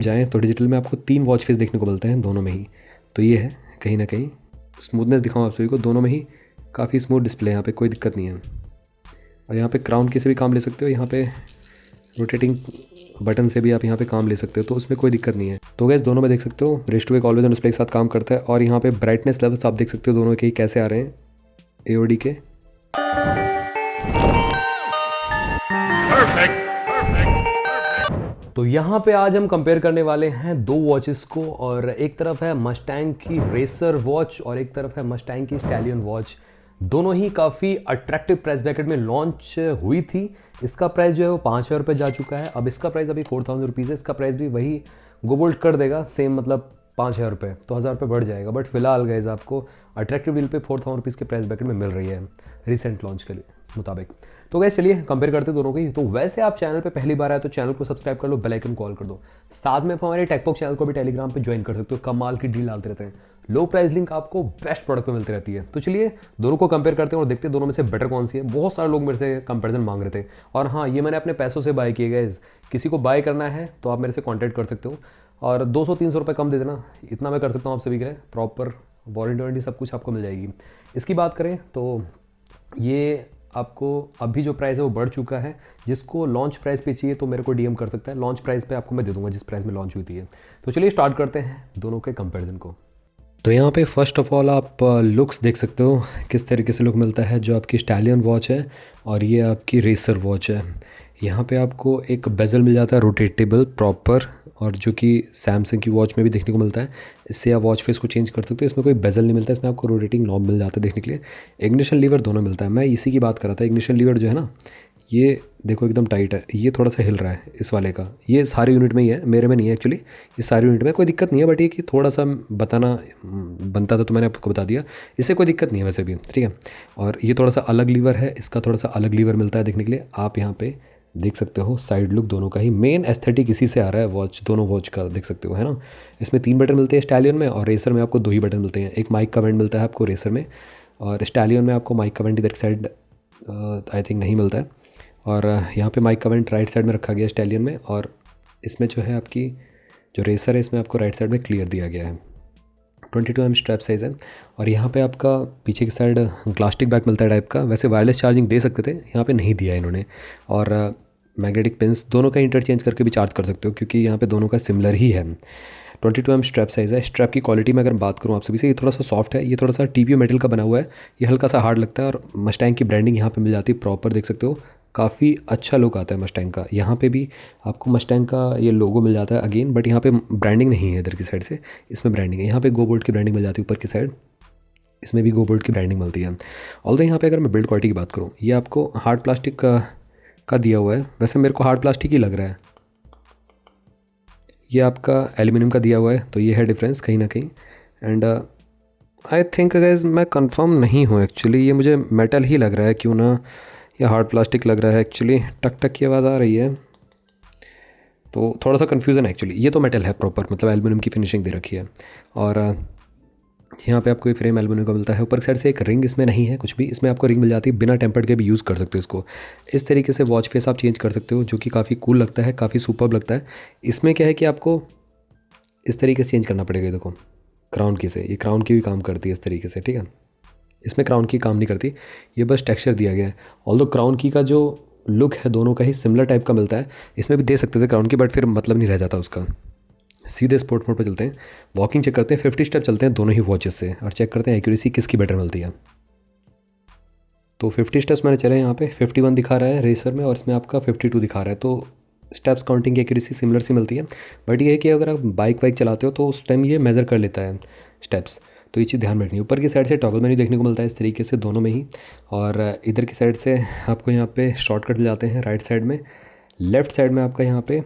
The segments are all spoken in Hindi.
जाएँ तो डिजिटल में आपको 3 वॉच फेस देखने को मिलते हैं दोनों में ही। तो ये है कहीं ना कहीं स्मूथनेस दिखाऊँ आप सभी को, दोनों में ही काफ़ी स्मूथ डिस्प्ले है, यहाँ पे कोई दिक्कत नहीं है। और यहाँ पे क्राउन की से भी काम ले सकते हो, यहाँ पे रोटेटिंग बटन से भी आप यहाँ पे काम ले सकते हो, तो उसमें कोई दिक्कत नहीं है। तो गैस दोनों में देख सकते हो raise to wake always on display के साथ काम करता है। और यहाँ पे ब्राइटनेस लेवल्स आप देख सकते हो दोनों के कैसे आ रहे हैं AOD के। तो यहाँ पे आज हम कंपेयर करने वाले हैं दो वॉचेस को, और एक तरफ है मस्टैंग की रेसर वॉच और एक तरफ है मस्टैंग की स्टैलियन वॉच। दोनों ही काफ़ी अट्रैक्टिव प्राइस ब्रैकेट में लॉन्च हुई थी। इसका प्राइस जो है वो 5,000 रुपये जा चुका है। अब इसका प्राइस अभी 4,000 रुपीज़ है। इसका प्राइस भी वही गो बोल्ड कर देगा सेम, मतलब 5,000 रुपये, तो 1,000 रुपये बढ़ जाएगा। बट फिलहाल गाइस आपको अट्रैक्टिव डील पे 4,000 रुपीज़ के प्राइस ब्रैकेट में मिल रही है रिसेंट लॉन्च के लिए मुताबिक। तो गैस चलिए कंपेयर करते दोनों की। तो वैसे आप चैनल पे पहली बार आए तो चैनल को सब्सक्राइब कर लो, बेल आइकन कॉल कर दो। साथ में हमारे टेकपॉक चैनल को भी टेलीग्राम पे ज्वाइन कर सकते हो, कमाल की डील डालते रहते हैं। लो प्राइस लिंक आपको बेस्ट प्रोडक्ट पे मिलती रहती है। तो चलिए दोनों को कंपेयर करते हैं और देखते हैं दोनों में से बेटर कौन सी है। बहुत सारे लोग मेरे से कंपैरिजन मांग रहे थे, और हाँ ये मैंने अपने पैसों से बाय किए गए। किसी को बाय करना है तो आप मेरे से कॉन्टैक्ट कर सकते हो, और 200-300 रुपये कम दे देना, इतना मैं कर सकता हूँ आप सभी के लिए। प्रॉपर वारंटी सब कुछ आपको मिल जाएगी। इसकी बात करें तो ये आपको अभी जो प्राइस है वो बढ़ चुका है। जिसको लॉन्च प्राइस पे चाहिए तो मेरे को DM कर सकता है, लॉन्च प्राइस पे आपको मैं दे दूंगा जिस प्राइस में लॉन्च हुई थी। तो चलिए स्टार्ट करते हैं दोनों के कंपैरिजन को। तो यहाँ पे फर्स्ट ऑफ ऑल आप लुक्स देख सकते हो किस तरीके से लुक मिलता है। जो आपकी स्टैलियन वॉच है और ये आपकी रेसर वॉच है, यहाँ पे आपको एक बेजल मिल जाता है रोटेटेबल प्रॉपर, और जो कि सैमसंग की वॉच में भी देखने को मिलता है। इससे आप वॉच फेस को चेंज कर सकते हो। इसमें कोई बेजल नहीं मिलता, इसमें आपको रोटेटिंग नॉब मिल जाता है देखने के लिए। इग्निशन लीवर दोनों मिलता है, मैं इसी की बात कर रहा था। इग्निशन लीवर जो है ना, ये देखो एकदम टाइट है, ये थोड़ा सा हिल रहा है इस वाले का। ये सारे यूनिट में ही है, मेरे में नहीं है एक्चुअली, ये सारे यूनिट में कोई दिक्कत नहीं है। बट ये कि थोड़ा सा बताना बनता था तो मैंने आपको बता दिया। इससे कोई दिक्कत नहीं है वैसे भी, ठीक है। और ये थोड़ा सा अलग लीवर है, इसका थोड़ा सा अलग लीवर मिलता है देखने के लिए। आप यहाँ पे देख सकते हो साइड लुक दोनों का ही मेन एस्थेटिक इसी से आ रहा है वॉच, दोनों वॉच का देख सकते हो, है ना। इसमें 3 बटन मिलते हैं स्टैलियन में, और रेसर में आपको 2 ही बटन मिलते हैं। एक माइक का वेंट मिलता है आपको रेसर में, और स्टैलियन में आपको माइक का वेंट इधर की साइड आई थिंक नहीं मिलता है। और यहाँ पे माइक का वेंट राइट साइड में रखा गया है स्टैलियन में, और इसमें जो है आपकी जो रेसर है इसमें आपको राइट साइड में क्लियर दिया गया है। 22mm स्ट्रैप साइज़ है। और यहाँ पे आपका पीछे की साइड ग्लास्टिक बैक मिलता है टाइप का। वैसे वायरलेस चार्जिंग दे सकते थे, यहाँ पे नहीं दिया इन्होंने। और मैग्नेटिक पिंस दोनों का इंटरचेंज करके भी चार्ज कर सकते हो, क्योंकि यहाँ पे दोनों का सिमिलर ही है। 22mm स्ट्रैप साइज़ है। स्ट्रैप की क्वालिटी में अगर बात करूँ आप सभी से, ये थोड़ा सा सॉफ्ट है, ये थोड़ा सा TPU मेटल का बना हुआ है, ये हल्का सा हार्ड लगता है। और मस्टैंग की ब्रांडिंग यहाँ पे मिल जाती है प्रॉपर, देख सकते हो काफ़ी अच्छा लुक आता है मस्टैंग का। यहाँ पे भी आपको मस्टैंग का ये लोगो मिल जाता है अगेन, बट यहाँ पे ब्रांडिंग नहीं है इधर की साइड से, इसमें ब्रांडिंग है। यहाँ पे गो बोल्ट की ब्रांडिंग मिल जाती है ऊपर की साइड, इसमें भी गो बोल्ट की ब्रांडिंग मिलती है। ऑल्दो यहाँ पे अगर मैं बिल्ड क्वालिटी की बात करूँ, ये आपको हार्ड प्लास्टिक का दिया हुआ है। वैसे मेरे को हार्ड प्लास्टिक ही लग रहा है, ये आपका एल्यूमिनियम का दिया हुआ है, तो ये है डिफरेंस कहीं ना कहीं। एंड आई थिंक गाइस मैं कंफर्म नहीं हूँ एक्चुअली, ये मुझे मेटल ही लग रहा है, क्यों ना ये हार्ड प्लास्टिक लग रहा है एक्चुअली। टक टक की आवाज़ आ रही है, तो थोड़ा सा कन्फ्यूज़न है एक्चुअली। ये तो मेटल है प्रॉपर, मतलब एल्यूमिनियम की फिनिशिंग दे रखी है। और यहाँ पे आपको ये फ्रेम एल्यूमिनियम का मिलता है। ऊपर की साइड से एक रिंग इसमें नहीं है कुछ भी, इसमें आपको रिंग मिल जाती है, बिना टेम्पर्ड के भी यूज़ कर सकते हो इसको। इस तरीके से वॉच फेस आप चेंज कर सकते हो, जो कि काफ़ी कूल लगता है, काफ़ी सुपर्ब लगता है। इसमें क्या है कि आपको इस तरीके से चेंज करना पड़ेगा। देखो क्राउन की से, ये क्राउन की भी काम करती है इस तरीके से, ठीक है। इसमें क्राउन की काम नहीं करती, ये बस टेक्सचर दिया गया है। ऑल्दो क्राउन की का जो लुक है दोनों का ही सिमिलर टाइप का मिलता है। इसमें भी दे सकते थे क्राउन की, बट फिर मतलब नहीं रह जाता उसका। सीधे स्पोर्ट मोड पे चलते हैं, वॉकिंग चेक करते हैं, 50 स्टेप चलते हैं दोनों ही वॉचेस से, और चेक करते हैं एक्यूरेसी किसकी बेटर मिलती है। तो 50 स्टेप्स मैंने चले, यहाँ पे 51 दिखा रहा है रेसर में, और इसमें आपका 52 दिखा रहा है। तो स्टेप्स काउंटिंग की एक्यूरेसी सिमिलर सी मिलती है। बट ये है कि अगर आप बाइक वाइक चलाते हो तो उस टाइम ये मेज़र कर लेता है स्टेप्स, तो ये चीज़ ध्यान में रखनी है। ऊपर की साइड से टॉगल मेन्यू देखने को मिलता है इस तरीके से दोनों में ही, और इधर की साइड से आपको यहाँ पे शॉर्टकट मिल जाते हैं राइट साइड में। लेफ़्ट साइड में आपका यहाँ पे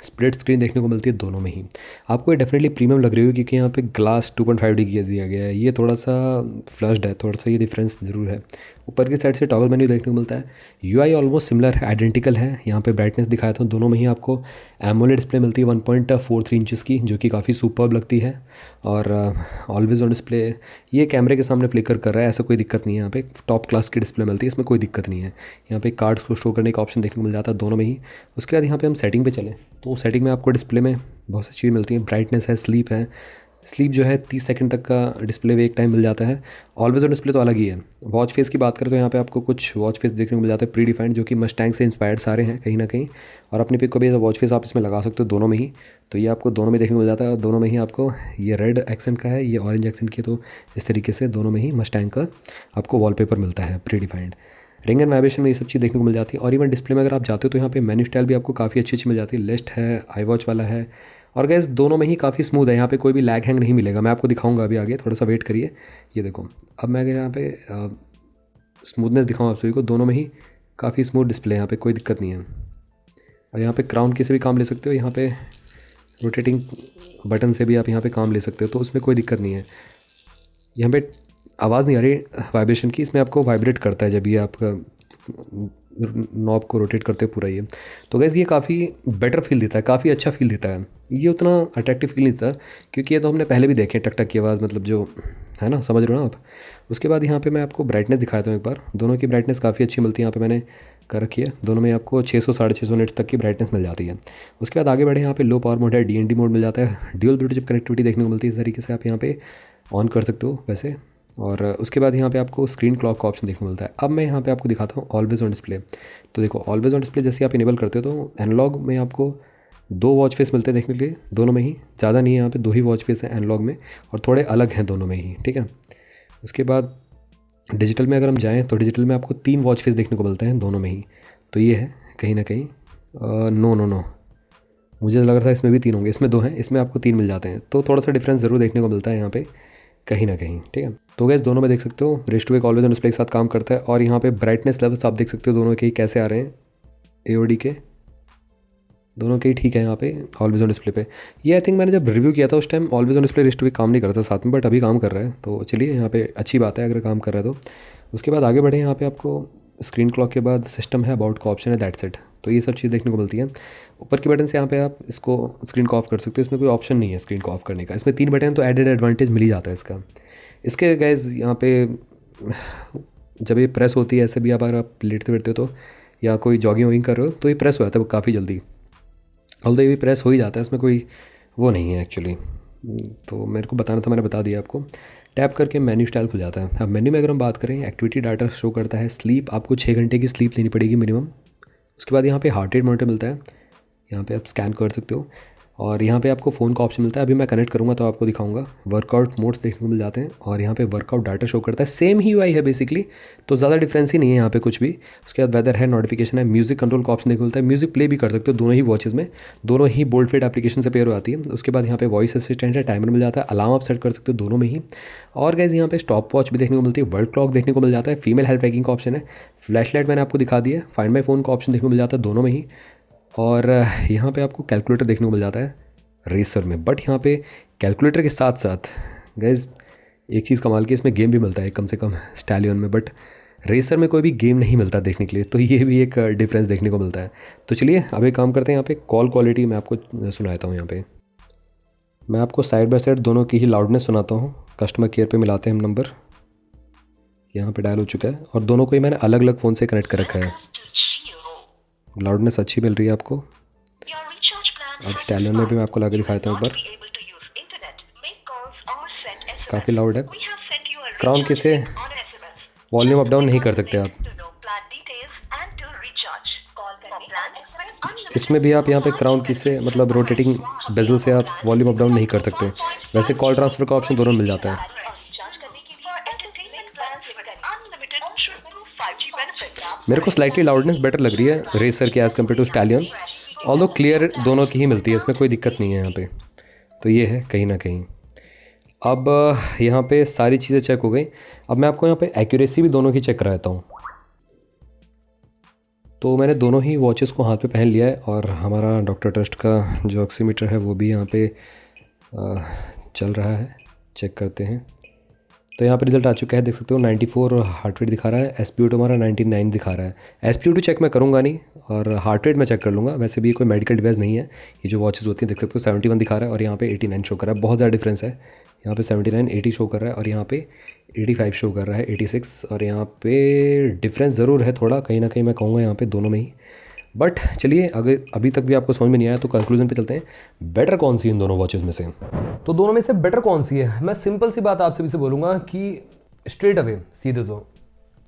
स्प्लिट स्क्रीन देखने को मिलती है दोनों में ही। आपको ये डेफिनेटली प्रीमियम लग रही होगी, क्योंकि यहाँ पे ग्लास 2.5D की दिया गया है, ये थोड़ा सा फ्लश्ड है, थोड़ा सा ये डिफरेंस ज़रूर है। ऊपर की साइड से टॉगल मेन्यू देखने को मिलता है। UI ऑलमोस्ट सिमिलर है, आइडेंटिकल है। यहाँ पे ब्राइटनेस दिखाया था, दोनों में ही आपको एमोलेड डिस्प्ले मिलती है 1.43 इंचेस की, जो कि काफ़ी सुपर्ब लगती है। और ऑलवेज ऑन डिस्प्ले, ये कैमरे के सामने फ्लिकर कर रहा है, ऐसा कोई दिक्कत नहीं है। यहाँ पे टॉप क्लास की डिस्प्ले मिलती है, इसमें कोई दिक्कत नहीं है। यहाँ पे कार्ड को स्टोर करने का ऑप्शन देखने को मिल जाता है दोनों में ही। उसके बाद यहाँ पे हम सेटिंग पे चलें तो सेटिंग में आपको डिस्प्ले में बहुत सी चीज़ें मिलती हैं। ब्राइटनेस है, स्लीप है। स्लीप जो है 30 सेकंड तक का डिस्प्ले एक टाइम मिल जाता है। ऑलवेज ऑन डिस्प्ले तो अलग ही है। वॉच फेस की बात करें तो यहाँ पे आपको कुछ वॉच फेस देखने को मिल जाता है प्री डिफाइंड, जो कि मस्टैंग से इंस्पायर्ड सारे हैं कहीं ना कहीं। और अपने पिक को भी वॉच फेस आप इसमें लगा सकते हो दोनों में ही। तो ये आपको दोनों में देखने को मिल जाता है। और दोनों में ही आपको ये रेड एक्सेंट का है, ये ऑरेंज एक्सेंट की, तो इस तरीके से दोनों में ही मस्टैंग का आपको वॉलपेपर मिलता है pre defined. Ring and vibration में ये सब चीज़ देखने को मिल जाती है। और इवन डिस्प्ले में अगर आप जाते हो तो यहाँ पे मेन्यू स्टाइल भी आपको काफ़ी अच्छी अच्छी मिल जाती है। लिस्ट है, आई वॉच वाला है। और गैस दोनों में ही काफ़ी स्मूथ है, यहाँ पे कोई भी लैग हैंग नहीं मिलेगा। मैं आपको दिखाऊंगा अभी आगे, थोड़ा सा वेट करिए। ये देखो, अब मैं अगर यहाँ पे स्मूथनेस दिखाऊँ आप सभी को, दोनों में ही काफ़ी स्मूथ डिस्प्ले है, यहाँ पे कोई दिक्कत नहीं है। और यहाँ पे क्राउन की से भी काम ले सकते हो, यहाँ पे रोटेटिंग बटन से भी आप यहाँ पे काम ले सकते हो, तो उसमें कोई दिक्कत नहीं है। यहाँ पे आवाज़ नहीं आ रही वाइब्रेशन की, इसमें आपको वाइब्रेट करता है जब ये आपका नॉब को रोटेट करते पूरा ये। तो गैस ये काफ़ी बेटर फील देता है, काफ़ी अच्छा फील देता है। ये उतना अट्रैक्टिव फील नहीं देता, क्योंकि ये तो हमने पहले भी देखे टक टक की आवाज़, मतलब जो है ना, समझ रहे हो ना आप। उसके बाद यहाँ पे मैं आपको ब्राइटनेस दिखाता हूँ एक बार। दोनों की ब्राइटनेस काफ़ी अच्छी मिलती है, यहाँ पे मैंने कर रखी है। दोनों में आपको 600 650 निट्स तक की ब्राइटनेस मिल जाती है। उसके बाद आगे बढ़े, यहाँ पे लो पावर मोड है, DND मोड मिल जाता है। ड्यूल ब्लूटूथ कनेक्टिविटी देखने को मिलती है, इस तरीके से आप यहाँ पे ऑन कर सकते हो वैसे। और उसके बाद यहाँ पे आपको स्क्रीन क्लॉक का ऑप्शन देखने को मिलता है। अब मैं यहाँ पे आपको दिखाता हूँ ऑलवेज ऑन डिस्प्ले। तो देखो, ऑलवेज ऑन डिस्प्ले जैसे आप इनेबल करते हो तो एनालॉग में आपको 2 वॉच फेस मिलते हैं देखने के लिए, दोनों में ही। ज़्यादा नहीं है, यहाँ पे 2 ही वॉच फेस हैं एनालॉग में, और थोड़े अलग हैं दोनों में ही, ठीक है। उसके बाद डिजिटल में अगर हम जाएँ तो डिजिटल में आपको 3 वॉच फेस देखने को मिलते हैं दोनों में ही। तो ये है कहीं ना कहीं, नो मुझे लग रहा था इसमें भी 3 होंगे, इसमें 2 हैं, इसमें आपको 3 मिल जाते हैं। तो थोड़ा सा डिफरेंस ज़रूर देखने को मिलता है यहाँ पे कहीं ना कहीं, ठीक है। तो गैस दोनों में देख सकते हो रेस2 एक ऑलवेज ऑन डिस्प्ले के साथ काम करता है। और यहाँ पे ब्राइटनेस लेवल्स आप देख सकते हो दोनों के ही कैसे आ रहे हैं, AOD के दोनों के ही ठीक है यहाँ पे ऑलवेज ऑन डिस्प्ले पे। ये आई थिंक मैंने जब रिव्यू किया था उस टाइम ऑलवेज ऑन डिस्प्ले रेस2 काम नहीं करता साथ में, बट अभी काम कर रहा है। तो चलिए, यहाँ पे अच्छी बात है अगर काम कर रहा है तो। उसके बाद आगे बढ़े, यहाँ पे आपको स्क्रीन क्लॉक के बाद सिस्टम है, अबाउट का ऑप्शन है, दैट्स इट। तो ये सब चीज़ देखने को मिलती है। ऊपर के बटन से यहाँ पे आप इसको स्क्रीन को ऑफ कर सकते हो, इसमें कोई ऑप्शन नहीं है स्क्रीन को ऑफ करने का। इसमें 3 बटन, तो एडेड एडवांटेज मिल ही जाता है इसका। इसके गैस यहाँ पे जब ये प्रेस होती है ऐसे भी, अगर आप लेटते बैठते हो तो, या कोई जॉगिंग वॉगिंग कर रहे हो तो ये प्रेस हो जाता है काफ़ी जल्दी। ऑल्दो ये भी प्रेस हो ही जाता है, इसमें कोई वो नहीं है एक्चुअली। तो मेरे को बताना था, मैंने बता दिया आपको। टैप करके मेन्यू स्टाइल खुल जाता है। अब मेन्यू में अगर हम बात करें, एक्टिविटी डाटा शो करता है। स्लीप आपको 6 घंटे की स्लीप लेनी पड़ेगी मिनिमम। उसके बाद यहाँ पे हार्ट रेट मॉनिटर मिलता है, यहाँ पे आप स्कैन कर सकते हो। और यहाँ पे आपको फ़ोन का ऑप्शन मिलता है, अभी मैं कनेक्ट करूँगा तो आपको दिखाऊंगा। वर्कआउट मोड्स देखने को मिल जाते हैं, और यहाँ पे वर्कआउट डाटा शो करता है। सेम ही UI है बेसिकली, तो ज़्यादा डिफरेंस ही नहीं है यहाँ पे कुछ भी। उसके बाद वेदर है, नोटिफिकेशन है, म्यूजिक कंट्रोल का ऑप्शन देखने को मिलता है। म्यूजिक प्ले भी कर सकते हो दोनों ही वॉचेज़ में, दोनों ही बोल्ड फेड एप्लीकेशन से पेयर हो जाती है। उसके बाद यहाँ पे वॉइस असिस्टेंट है, टाइमर मिल जाता है, अलार्म आप सेट कर सकते हो दोनों में ही। और गाइस यहाँ पे स्टॉप वॉच भी देखने को मिलती है, वर्ल्ड क्लॉक देखने को मिल जाता है, फीमेल हेल्थ ट्रैकिंग का ऑप्शन है, फ्लैश लाइट मैंने आपको दिखा दिया है, फाइंड माई फ़ोन का ऑप्शन देखने को मिल जाता है दोनों में ही। और यहाँ पे आपको कैलकुलेटर देखने को मिल जाता है रेसर में। बट यहाँ पे कैलकुलेटर के साथ साथ गाइस एक चीज़ कमाल की, इसमें गेम भी मिलता है कम से कम स्टैलियन में, बट रेसर में कोई भी गेम नहीं मिलता देखने के लिए। तो ये भी एक डिफरेंस देखने को मिलता है। तो चलिए अब एक काम करते हैं, यहाँ पे कॉल क्वालिटी मैं आपको सुनाता हूँ। यहाँ पे मैं आपको साइड बाय साइड दोनों की ही लाउडनेस सुनाता हूँ। कस्टमर केयर पे मिलाते हैं हम नंबर, यहाँ पे डायल हो चुका है, और दोनों को ही मैंने अलग अलग फ़ोन से कनेक्ट कर रखा है। लाउडनेस अच्छी मिल रही है आपको। अब स्टैलियन में भी मैं आपको लगा दिखाता हूँ एक बार, काफ़ी लाउड है। क्राउन की से वॉल्यूम अप डाउन नहीं कर सकते आप। इसमें भी आप यहाँ पे क्राउन की से मतलब रोटेटिंग बेजल से आप वॉल्यूम अप डाउन नहीं कर सकते। वैसे कॉल ट्रांसफ़र का ऑप्शन दोनों में मिल जाता है। मेरे को स्लाइटली लाउडनेस बेटर लग रही है रेसर की as compare to Stallion, although clear दोनों की ही मिलती है, इसमें कोई दिक्कत नहीं है यहाँ पे। तो ये है कहीं ना कहीं। अब यहाँ पे सारी चीज़ें चेक हो गई। अब मैं आपको यहाँ पे एक्यूरेसी भी दोनों की चेक कराता हूँ। तो मैंने दोनों ही वॉचेस को हाथ पे पहन लिया है, और हमारा डॉक्टर ट्रस्ट का जो ऑक्सीमीटर है वो भी यहाँ पे चल रहा है। चेक करते हैं। तो यहाँ पे रिजल्ट आ चुका है, देख सकते हो 94 हार्ट रेट दिखा रहा है। SpO2 हमारा 99 दिखा रहा है। SpO2 चेक मैं करूँगा नहीं, और हार्ट रेट मैं चेक कर लूँगा। वैसे भी कोई मेडिकल डिवाइस नहीं है। ये जो वॉचेस होती हैं देख सकते हो 71 दिखा रहा है, और यहाँ पे 89 शो कर रहा है। बहुत ज़्यादा डिफरेंस है। यहाँ पे 79 80 शो कर रहा है, और यहाँ पे 85 शो कर रहा है, 86। और यहाँ पे डिफरेंस ज़रूर है थोड़ा, कहीं ना कहीं मैं कहूँगा यहाँ पे दोनों में ही। बट चलिए, अगर अभी तक भी आपको समझ में नहीं आया तो कंक्लूजन पे चलते हैं। बेटर कौन सी है इन दोनों वॉचेस में से? तो दोनों में से बेटर कौन सी है, मैं सिंपल सी बात आपसे भी से बोलूँगा कि स्ट्रेट अवे सीधे तो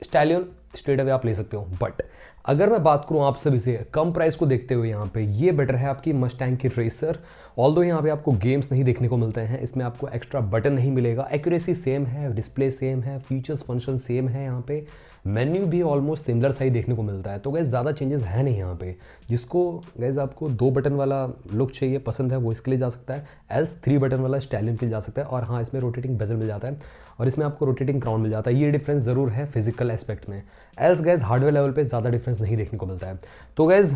स्टैलियन स्ट्रेट अवे आप ले सकते हो। बट अगर मैं बात करूं आप सभी से कम प्राइस को देखते हुए, यहाँ पे ये बेटर है आपकी मस्टैंग की रेसर। ऑल्दो यहाँ पे आपको गेम्स नहीं देखने को मिलते हैं, इसमें आपको एक्स्ट्रा बटन नहीं मिलेगा, एक्यूरेसी सेम है, डिस्प्ले सेम है, फीचर्स फंक्शन सेम है, यहाँ पे मेन्यू भी ऑलमोस्ट सिमिलर सा ही देखने को मिलता है। तो गैस ज़्यादा चेंजेस है नहीं यहाँ पे। जिसको गैस आपको 2 बटन वाला लुक चाहिए, पसंद है, वो इसके लिए जा सकता है। एल्स 3 बटन वाला स्टैलियन के लिए जा सकता है। और हाँ, इसमें रोटेटिंग बेजल मिल जाता है और इसमें आपको रोटेटिंग क्राउन मिल जाता है। ये डिफरेंस ज़रूर है फिजिकल एस्पेक्ट में। एल्स गैस हार्डवेयर लेवल पे ज़्यादा डिफरेंस नहीं देखने को मिलता है। तो गैस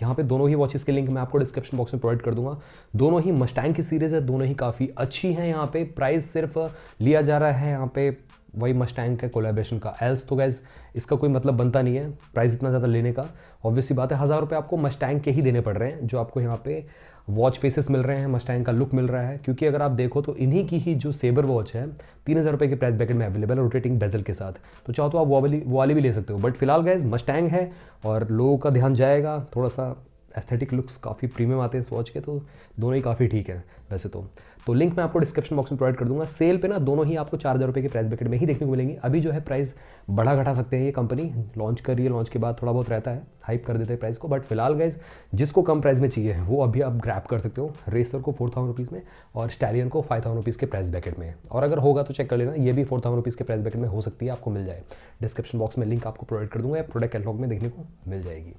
यहाँ पे दोनों ही वॉचेस के लिंक मैं आपको डिस्क्रिप्शन बॉक्स में प्रोवाइड कर दूंगा। दोनों ही मस्टैंग की सीरीज़ है, दोनों ही काफ़ी अच्छी हैं। यहाँ पे प्राइस सिर्फ लिया जा रहा है यहाँ पे वही मस्टैंग के कोलैबोरेशन का। एल्स तो गैस इसका कोई मतलब बनता नहीं है प्राइस इतना ज़्यादा लेने का। ऑब्वियसली बात है, 1000 रुपये आपको मस्टैंग के ही देने पड़ रहे हैं, जो आपको यहाँ पे वॉच फेसेस मिल रहे हैं, मस्टैंग का लुक मिल रहा है। क्योंकि अगर आप देखो तो इन्हीं की ही जो सेबर वॉच है 3000 रुपये के प्राइस ब्रैकेट में अवेलेबल है, रोटेटिंग बेजल के साथ। तो चाहो तो आप वो वाली भी ले सकते हो। बट फिलहाल गैस मस्टैंग है और लोगों का ध्यान जाएगा, थोड़ा सा एस्थेटिक लुक्स काफ़ी प्रीमियम आते हैं इस वॉच के, तो दोनों ही काफ़ी ठीक है वैसे तो लिंक मैं आपको डिस्क्रिप्शन बॉक्स में प्रोवाइड कर दूंगा। सेल पे ना दोनों ही आपको 4000 रुपये के प्राइस ब्रैकेट में ही देखने को मिलेंगी। अभी जो है प्राइस बढ़ा घटा सकते हैं, ये कंपनी लॉन्च कर रही है, लॉन्च के बाद थोड़ा बहुत रहता है, हाइप कर देते हैं प्राइस को। बट फिलहाल गाइज जिसको कम प्राइस में चाहिए वो अभी आप ग्रैब कर सकते हो, रेसर को 4000 रुपीज़ में और स्टैलियन को 5000 रुपीज़ के प्राइस ब्रैकेट में। और अगर होगा तो चेक कर लेना, ये भी 4000 रुपीज़ के प्राइस ब्रैकेट में हो सकती है, आपको मिल जाए। डिस्क्रिप्शन बॉक्स में लिंक आपको प्रोवाइड कर दूंगा या प्रोडक्ट कैटलॉग में देखने को मिल जाएगी।